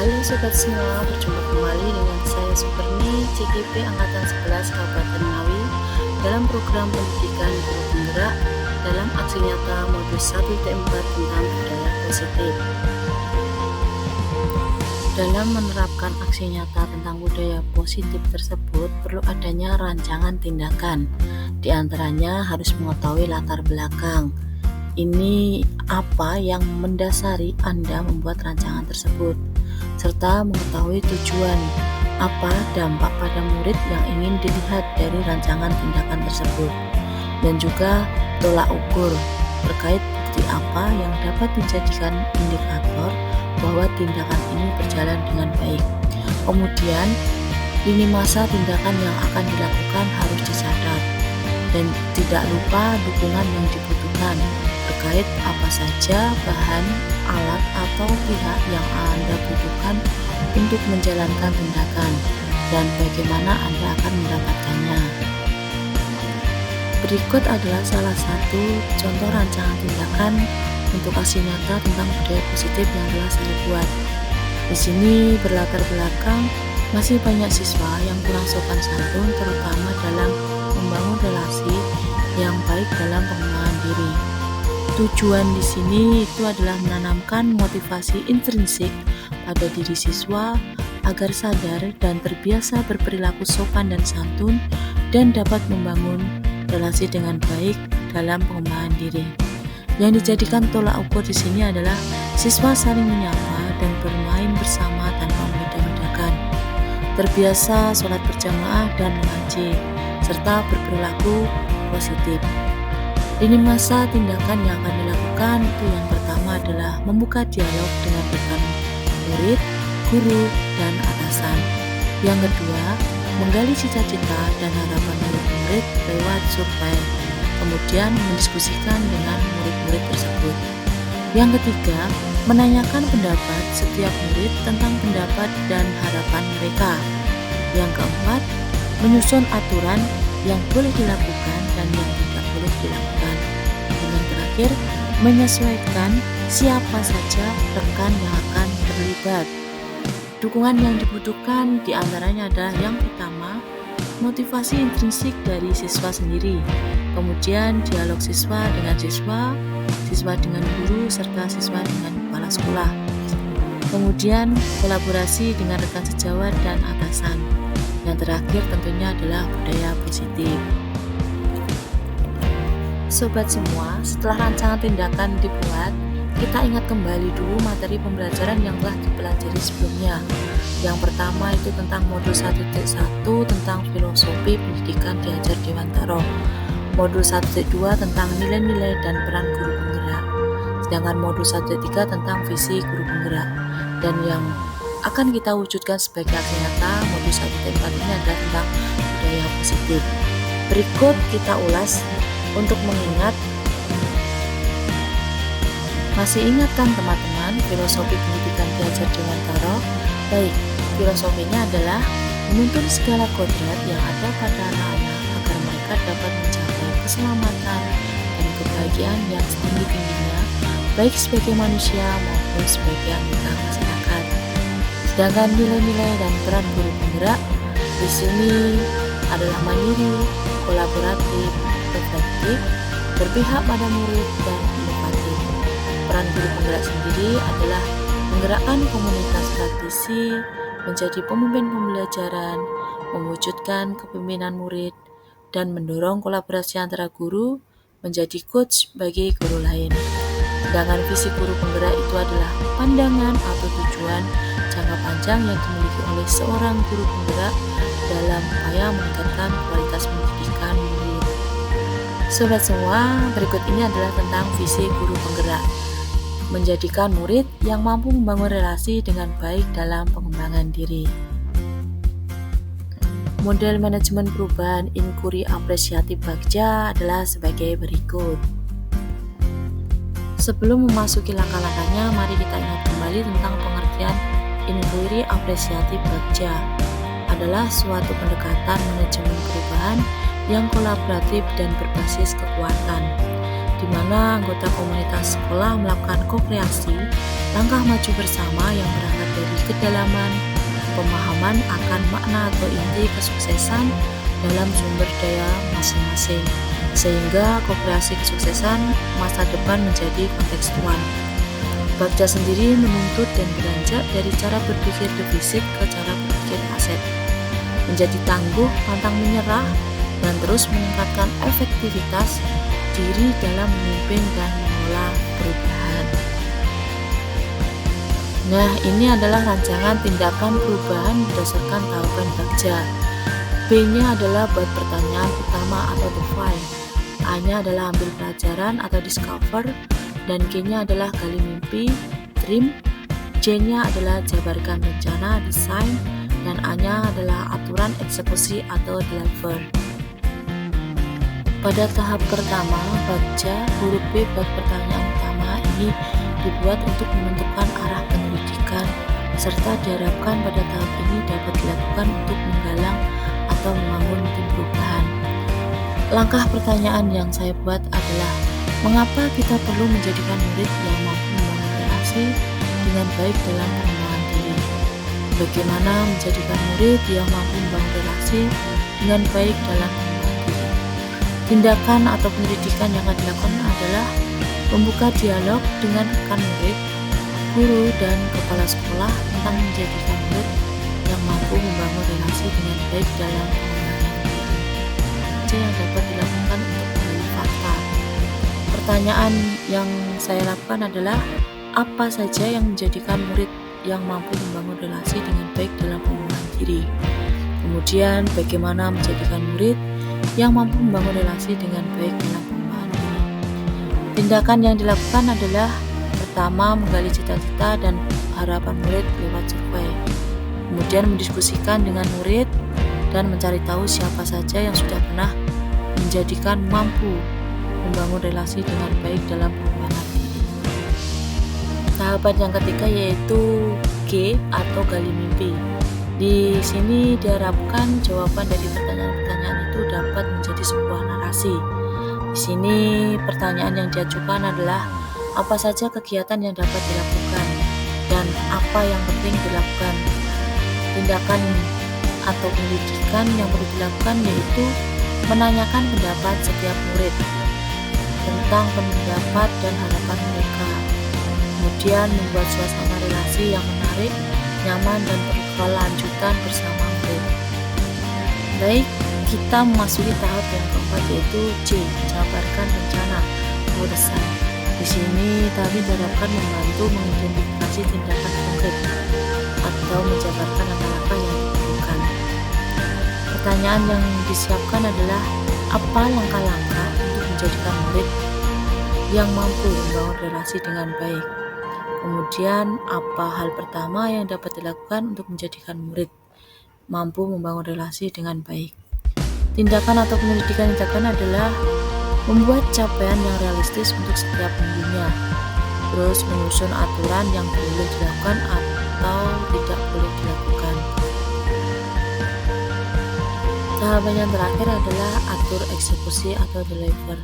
Halo sobat semua, berjumpa kembali dengan saya Superni, CGP Angkatan 11 Kabupaten Ngawi dalam program pendidikan guru penggerak dalam aksi nyata modul 1T4 tentang budaya positif. Dalam menerapkan aksi nyata tentang budaya positif tersebut perlu adanya rancangan tindakan. Di antaranya harus mengetahui latar belakang. Ini apa yang mendasari Anda membuat rancangan tersebut, serta mengetahui tujuan, apa dampak pada murid yang ingin dilihat dari rancangan tindakan tersebut, dan juga tolak ukur terkait bukti apa yang dapat dijadikan indikator bahwa tindakan ini berjalan dengan baik. Kemudian, lini masa tindakan yang akan dilakukan harus dicatat, dan tidak lupa dukungan yang dibutuhkan terkait apa saja bahan, alat, atau pihak yang Anda butuhkan untuk menjalankan tindakan dan bagaimana Anda akan mendapatkannya. Berikut adalah salah satu contoh rancangan tindakan untuk aksi nyata tentang budaya positif yang telah saya buat. Di sini berlatar belakang masih banyak siswa yang kurang sopan santun, terutama dalam membangun relasi yang baik dalam pengembangan diri. Tujuan di sini itu adalah menanamkan motivasi intrinsik pada diri siswa agar sadar dan terbiasa berperilaku sopan dan santun dan dapat membangun relasi dengan baik dalam pengembangan diri. Yang dijadikan tolak ukur di sini adalah siswa saling menyapa dan bermain bersama tanpa membeda-bedakan, terbiasa sholat berjamaah dan mengaji, serta berperilaku positif. Lini masa tindakan yang akan dilakukan itu yang pertama adalah membuka dialog dengan rekan murid, guru, dan atasan. Yang kedua, menggali cita-cita dan harapan murid lewat survei, kemudian mendiskusikan dengan murid-murid tersebut. Yang ketiga, menanyakan pendapat setiap murid tentang pendapat dan harapan mereka. Yang keempat, menyusun aturan yang boleh dilakukan dan yang tidak boleh dilakukan. Dan yang terakhir, menyesuaikan siapa saja rekan yang akan terlibat. Dukungan yang dibutuhkan diantaranya adalah yang pertama, motivasi intrinsik dari siswa sendiri, kemudian dialog siswa dengan siswa, siswa dengan guru, serta siswa dengan kepala sekolah. Kemudian kolaborasi dengan rekan sejawat dan atasan. Yang terakhir tentunya adalah budaya positif. Sobat semua, setelah rancangan tindakan dibuat, kita ingat kembali dulu materi pembelajaran yang telah dipelajari sebelumnya. Yang pertama itu tentang modul 1.1 tentang filosofi pendidikan diajar Dewantara. Modul 1.2 tentang nilai-nilai dan peran guru penggerak. Sedangkan modul 1.3 tentang visi guru penggerak. Dan yang akan kita wujudkan sebagai aksi nyata modul 1T4 ini adalah tentang budaya positif. Berikut kita ulas untuk mengingat. Masih ingat kan teman-teman filosofi pendidikan diajar Dewantara? Baik, filosofinya adalah menuntun segala kodrat yang ada pada anak-anak agar mereka dapat mencapai keselamatan dan kebahagiaan yang setinggi-tingginya, baik sebagai manusia maupun sebagai anggota masyarakat. Sedangkan nilai-nilai dan peran guru penggerak di sini adalah mandiri, kolaboratif, reflektif, berpihak pada murid, dan inovatif. Peran guru penggerak sendiri adalah menggerakkan komunitas praktisi, menjadi pemimpin pembelajaran, mewujudkan kepemimpinan murid, dan mendorong kolaborasi antara guru menjadi coach bagi guru lain. Sedangkan visi guru penggerak itu adalah pandangan atau tujuan jangka panjang yang dimiliki oleh seorang guru penggerak dalam upaya meningkatkan kualitas pendidikan murid. Sobat semua, berikut ini adalah tentang visi guru penggerak. Menjadikan murid yang mampu membangun relasi dengan baik dalam pengembangan diri. Model manajemen perubahan inquiry apresiatif Bagja adalah sebagai berikut. Sebelum memasuki langkah-langkahnya, mari kita ingat kembali tentang pengertian inquiry apresiatif Bagja. Adalah suatu pendekatan manajemen perubahan yang kolaboratif dan berbasis kekuatan. di mana anggota komunitas sekolah melakukan ko-kreasi, langkah maju bersama yang berangkat dari kedalaman pemahaman akan makna atau inti kesuksesan dalam sumber daya masing-masing, sehingga ko-kreasi kesuksesan masa depan menjadi kontekstual. Bagja sendiri menuntut dan beranjak dari cara berpikir defisit ke cara berpikir aset, menjadi tangguh, pantang menyerah, dan terus meningkatkan efektivitas diri dalam memimpin dan mengelola perubahan. Nah, ini adalah rancangan tindakan perubahan berdasarkan tahapan Bagja. B-nya adalah buat pertanyaan utama atau the why. A-nya adalah ambil pelajaran atau discover, dan G-nya adalah gali mimpi, dream. J-nya adalah jabarkan rencana, design, dan A-nya adalah aturan eksekusi atau deliver. Pada tahap pertama, Bagja huruf B buat pertanyaan utama ini dibuat untuk menentukan arah penyelidikan, serta diharapkan pada tahap ini dapat dilakukan untuk menggalang atau membangun tim perubahan. Langkah pertanyaan yang saya buat adalah, mengapa kita perlu menjadikan murid yang mampu membangun relasi dengan baik dalam pengembangan diri? Bagaimana menjadikan murid yang mampu membangun relasi dengan baik dalam pengembangan diri? Tindakan atau penyelidikan yang akan dilakukan adalah membuka dialog dengan rekan murid, guru, dan kepala sekolah tentang menjadikan murid yang mampu membangun relasi dengan baik dalam pengembangan diri. Saja yang dapat dilakukan untuk menggali fakta. Pertanyaan yang saya lakukan adalah, apa saja yang menjadikan murid yang mampu membangun relasi dengan baik dalam pengembangan diri? Kemudian, bagaimana menjadikan murid yang mampu membangun relasi dengan baik dalam pengembangan diri? Tindakan yang dilakukan adalah, pertama, menggali cita-cita dan harapan murid lewat survei. Kemudian mendiskusikan dengan murid dan mencari tahu siapa saja yang sudah pernah menjadikan mampu membangun relasi dengan baik dalam pengembangan diri. Tahapan yang ketiga yaitu G atau gali mimpi. Di sini diharapkan jawaban dari pertanyaan-pertanyaan itu dapat menjadi sebuah narasi. Di sini pertanyaan yang diajukan adalah, apa saja kegiatan yang dapat dilakukan dan apa yang penting dilakukan. Tindakan atau penyelidikan yang perlu dilakukan yaitu menanyakan pendapat setiap murid tentang pendapat dan harapan mereka. Kemudian membuat suasana relasi yang menarik, nyaman, dan berkelanjutan bersama murid. Baik, kita memasuki tahap yang keempat yaitu C, jabarkan rencana atau desain. Di sini kami diharapkan membantu mengidentifikasi tindakan konkret atau menjabarkan langkah-langkah yang diperlukan. Pertanyaan yang disiapkan adalah, apa langkah-langkah untuk menjadikan murid yang mampu membangun relasi dengan baik? Kemudian, apa hal pertama yang dapat dilakukan untuk menjadikan murid mampu membangun relasi dengan baik? Tindakan atau penyelidikan yang dilakukan adalah membuat capaian yang realistis untuk setiap minggunya, terus menyusun aturan yang boleh dilakukan atau tidak boleh dilakukan. Tahapan yang terakhir adalah atur eksekusi atau deliver.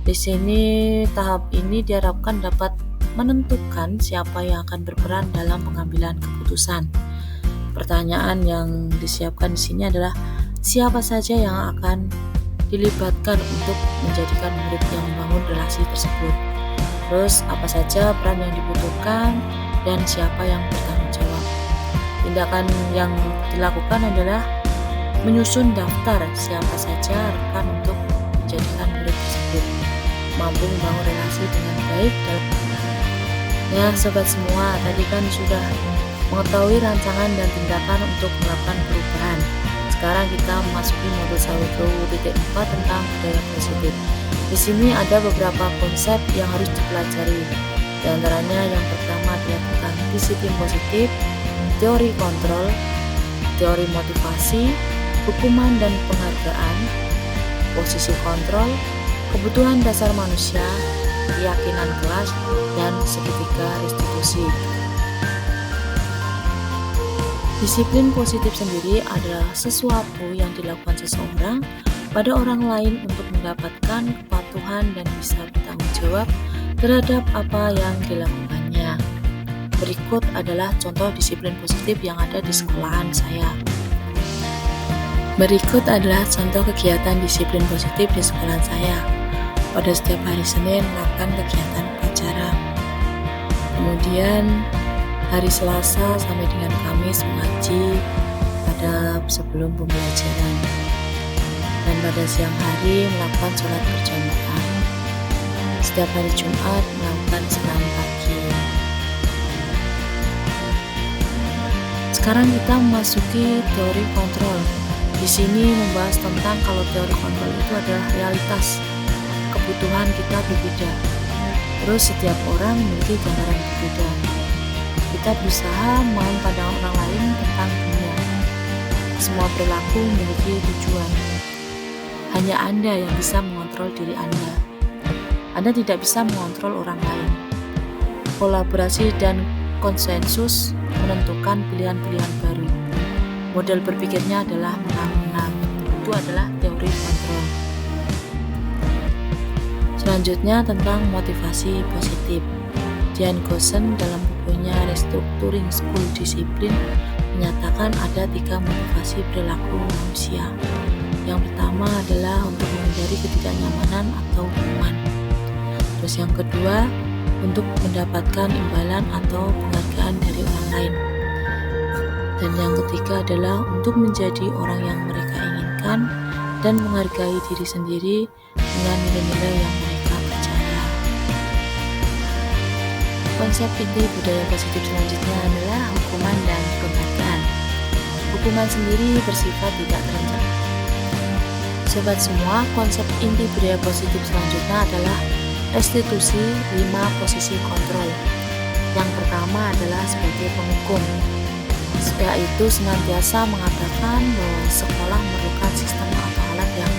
Di sini tahap ini diharapkan dapat menentukan siapa yang akan berperan dalam pengambilan keputusan. Pertanyaan yang disiapkan di sini adalah, siapa saja yang akan dilibatkan untuk menjadikan murid yang membangun relasi tersebut. Terus apa saja peran yang dibutuhkan dan siapa yang bertanggung jawab. Tindakan yang dilakukan adalah menyusun daftar siapa saja rekan untuk menjadikan murid tersebut mampu membangun relasi dengan baik dalam. Ya sobat semua, tadi kan sudah mengetahui rancangan dan tindakan untuk melakukan perubahan. Sekarang kita memasuki modul 1.4 tentang budaya positif. Di sini ada beberapa konsep yang harus dipelajari. Di antaranya yang pertama adalah tentang disiplin positif, teori kontrol, teori motivasi, hukuman dan penghargaan, posisi kontrol, kebutuhan dasar manusia, keyakinan kelas, dan segitiga restitusi. Disiplin positif sendiri adalah sesuatu yang dilakukan seseorang pada orang lain untuk mendapatkan kepatuhan Tuhan dan bisa bertanggung jawab terhadap apa yang dilakukannya. Berikut adalah contoh disiplin positif yang ada di sekolahan saya. Berikut adalah contoh kegiatan disiplin positif di sekolahan saya. Pada setiap hari Senin melakukan kegiatan upacara. Kemudian hari Selasa sampai dengan Kamis mengaji pada sebelum pembelajaran. Dan pada siang hari melakukan sholat berjamaah. Setiap hari Jumat melakukan senam pagi. Sekarang kita memasuki teori kontrol. Di sini membahas tentang kalau teori kontrol itu adalah realitas. Kebutuhan kita berbeda. Terus setiap orang memiliki gambaran berbeda. Kita berusaha memahami pandangan orang lain tentang dunia. Semua perilaku memiliki tujuan. Hanya Anda yang bisa mengontrol diri Anda. Anda tidak bisa mengontrol orang lain. Kolaborasi dan konsensus menentukan pilihan-pilihan baru. Model berpikirnya adalah menang-menang. Itu adalah teori kontrol. Selanjutnya tentang motivasi positif. Dian Goosen dalam bukunya Restructuring School Discipline menyatakan ada 3 motivasi perilaku manusia. Yang pertama adalah untuk menghindari ketidaknyamanan atau hukuman. Terus yang kedua, untuk mendapatkan imbalan atau penghargaan dari orang lain. Dan yang ketiga adalah untuk menjadi orang yang mereka inginkan dan menghargai diri sendiri dengan nilai-nilai yang mereka percaya. Konsep inti budaya positif selanjutnya adalah hukuman dan penghargaan. Hukuman sendiri bersifat tidak terencana. Sobat semua, konsep inti budaya positif selanjutnya adalah restitusi 5 posisi kontrol. Yang pertama adalah sebagai penghukum, yaitu senantiasa mengatakan bahwa sekolah memerlukan sistem atau alat yang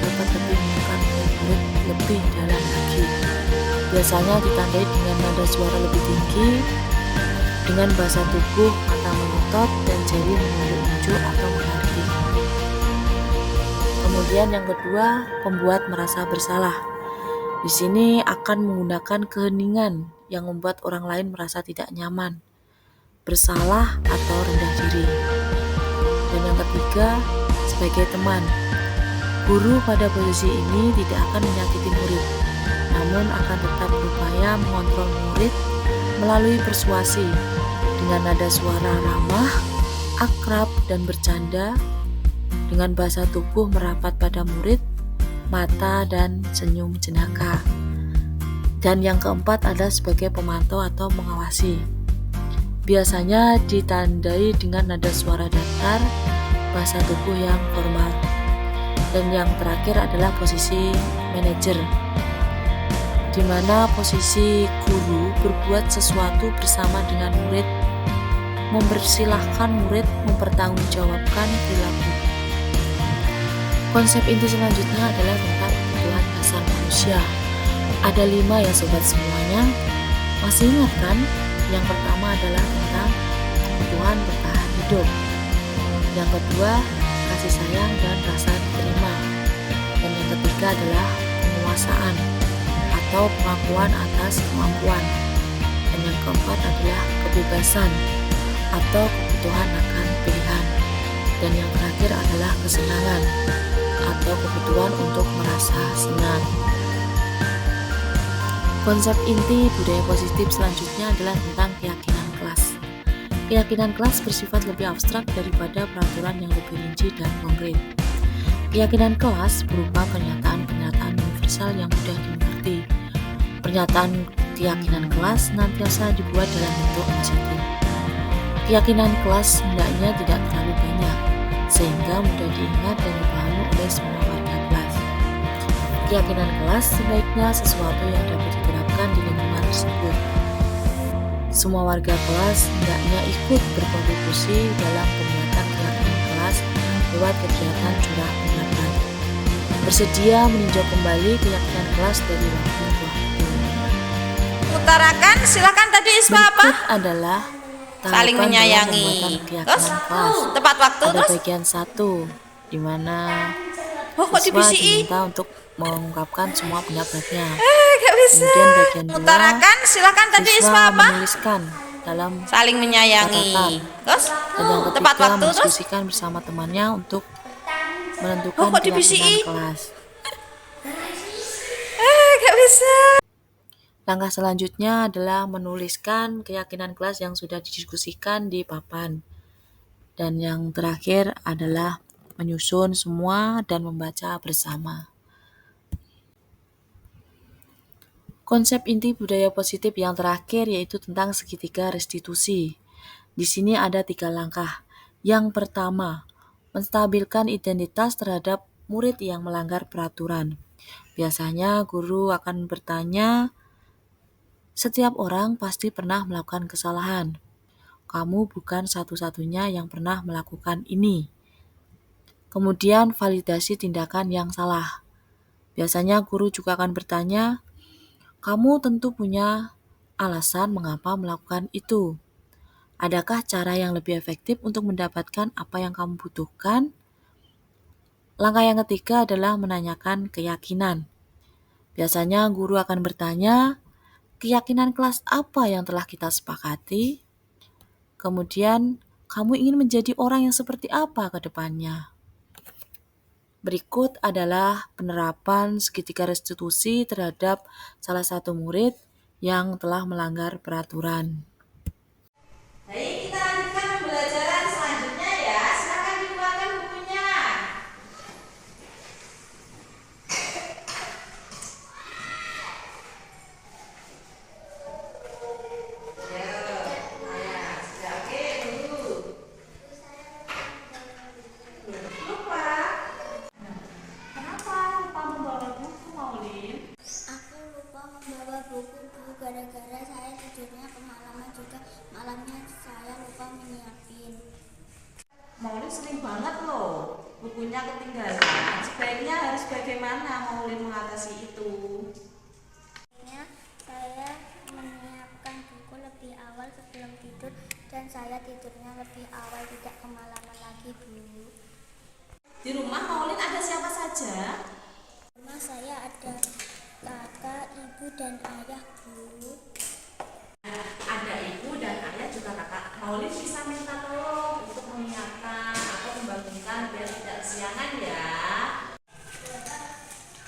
dapat lebih menekan murid lebih dalam lagi. Biasanya ditandai dengan nada suara lebih tinggi, dengan bahasa tubuh, mata menutup, dan jari menunjuk-nunjuk atau menghardik. Kemudian yang kedua, pembuat merasa bersalah. Di sini akan menggunakan keheningan yang membuat orang lain merasa tidak nyaman, bersalah atau rendah diri. Dan yang ketiga, sebagai teman. Guru pada posisi ini tidak akan menyakiti murid, namun akan tetap berupaya mengontrol murid melalui persuasi dengan nada suara ramah, akrab dan bercanda, dengan bahasa tubuh merapat pada murid, mata dan senyum jenaka. Dan yang keempat adalah sebagai pemantau atau mengawasi. Biasanya ditandai dengan nada suara datar, bahasa tubuh yang formal. Dan yang terakhir adalah posisi manajer, di mana posisi guru berbuat sesuatu bersama dengan murid, mempersilahkan murid mempertanggungjawabkan perilaku. Konsep inti selanjutnya adalah tentang kebutuhan dasar manusia. Ada 5 ya sobat semuanya. Masih ingat kan? Yang pertama adalah tentang kebutuhan bertahan hidup. Yang kedua, kasih sayang dan rasa diterima. Dan yang ketiga adalah penguasaan atau pengakuan atas kemampuan. Dan yang keempat adalah kebebasan atau kebutuhan akan pilihan. Dan yang terakhir adalah kesenangan atau kebutuhan untuk merasa senang. Konsep inti budaya positif selanjutnya adalah tentang keyakinan kelas. Keyakinan kelas bersifat lebih abstrak daripada peraturan yang lebih rinci dan konkret. Keyakinan kelas berupa pernyataan-pernyataan universal yang mudah dimengerti. Pernyataan keyakinan kelas senantiasa dibuat dalam bentuk positif. Keyakinan kelas hendaknya tidak terlalu banyak, sehingga mudah diingat dan dipahami oleh semua warga kelas. Keyakinan kelas sebaiknya sesuatu yang dapat diterapkan di lingkungan tersebut. Semua warga kelas hendaknya ikut berkontribusi dalam pembuatan keyakinan kelas lewat kegiatan curah pendapat. Bersedia meninjau kembali keyakinan kelas dari waktu ke waktu. Utarakan, silakan tadi Isma apa? Berikut adalah Saling tahapan dalam menyayangi. pembuatan keyakinan Terus kelas. tepat waktu Ada terus. bagian 1 di mana Oh, kok siswa di BCI? diminta untuk mengungkapkan semua pendapatnya. Gak bisa. Kemudian bagian 2, Utarakan, silakan tadi siswa Isma apa? menuliskan dalam Saling menyayangi. catatan. Terus Dan yang tepat ketiga, waktu terus. mendiskusikan bersama temannya untuk menentukan kok keyakinan di-BCI? kelas. Gak bisa. Langkah selanjutnya adalah menuliskan keyakinan kelas yang sudah didiskusikan di papan. Dan yang terakhir adalah menyusun semua dan membaca bersama. Konsep inti budaya positif yang terakhir yaitu tentang segitiga restitusi. Di sini ada 3 langkah. Yang pertama, menstabilkan identitas terhadap murid yang melanggar peraturan. Biasanya guru akan bertanya, setiap orang pasti pernah melakukan kesalahan. Kamu bukan satu-satunya yang pernah melakukan ini. Kemudian validasi tindakan yang salah. Biasanya guru juga akan bertanya, kamu tentu punya alasan mengapa melakukan itu. Adakah cara yang lebih efektif untuk mendapatkan apa yang kamu butuhkan? Langkah yang ketiga adalah menanyakan keyakinan. Biasanya guru akan bertanya, keyakinan kelas apa yang telah kita sepakati? Kemudian, kamu ingin menjadi orang yang seperti apa ke depannya? Berikut adalah penerapan segitiga restitusi terhadap salah satu murid yang telah melanggar peraturan. Baik, kita lanjutkan pembelajaran selanjutnya ya. Silakan dikeluarkan bukunya. Aku lupa membawa buku gara-gara saya tidurnya kemalaman juga. Malamnya saya lupa menyiapin. Maulin sering banget loh bukunya ketinggalan. Sebaiknya harus bagaimana Maulin mengatasi itu? Akhirnya saya menyiapkan buku lebih awal sebelum tidur dan saya tidurnya lebih awal, tidak kemalaman lagi, Bu. Di rumah Maulin ada siapa saja? Rumah saya ada kakak, ibu, dan ayah, Bu. Ada ibu dan ayah juga kakak. Maulin bisa minta tolong untuk menyiapkan atau membangunkan biar tidak kesiangan ya.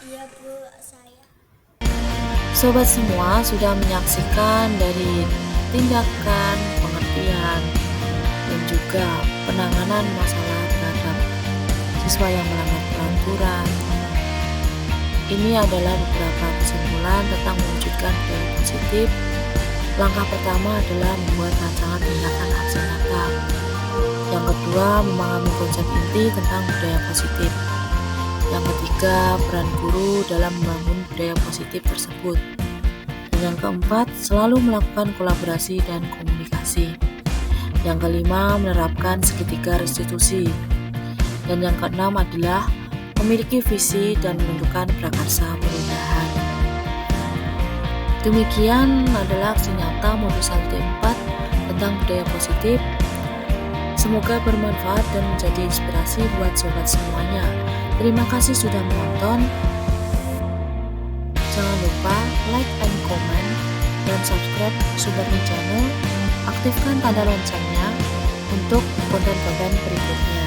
Iya, Bu, saya. Sobat semua sudah menyaksikan dari tindakan, pengertian, dan juga penanganan masalah terhadap siswa yang melanggar peraturan. Ini adalah beberapa kesimpulan tentang mewujudkan budaya positif. Langkah pertama adalah membuat rancangan tindakan aksi nyata. Yang kedua, memahami konsep inti tentang budaya positif. Yang ketiga, peran guru dalam membangun budaya positif tersebut. Dan yang keempat, selalu melakukan kolaborasi dan komunikasi. Yang kelima, menerapkan segitiga restitusi. Dan yang keenam adalah memiliki visi dan menentukan prakarsa perubahan. Demikian adalah aksi nyata modus 1D4 tentang budaya positif. Semoga bermanfaat dan menjadi inspirasi buat sobat semuanya. Terima kasih sudah menonton. Jangan lupa like and comment dan subscribe Subatni Channel. Aktifkan tanda loncengnya untuk konten-konten berikutnya.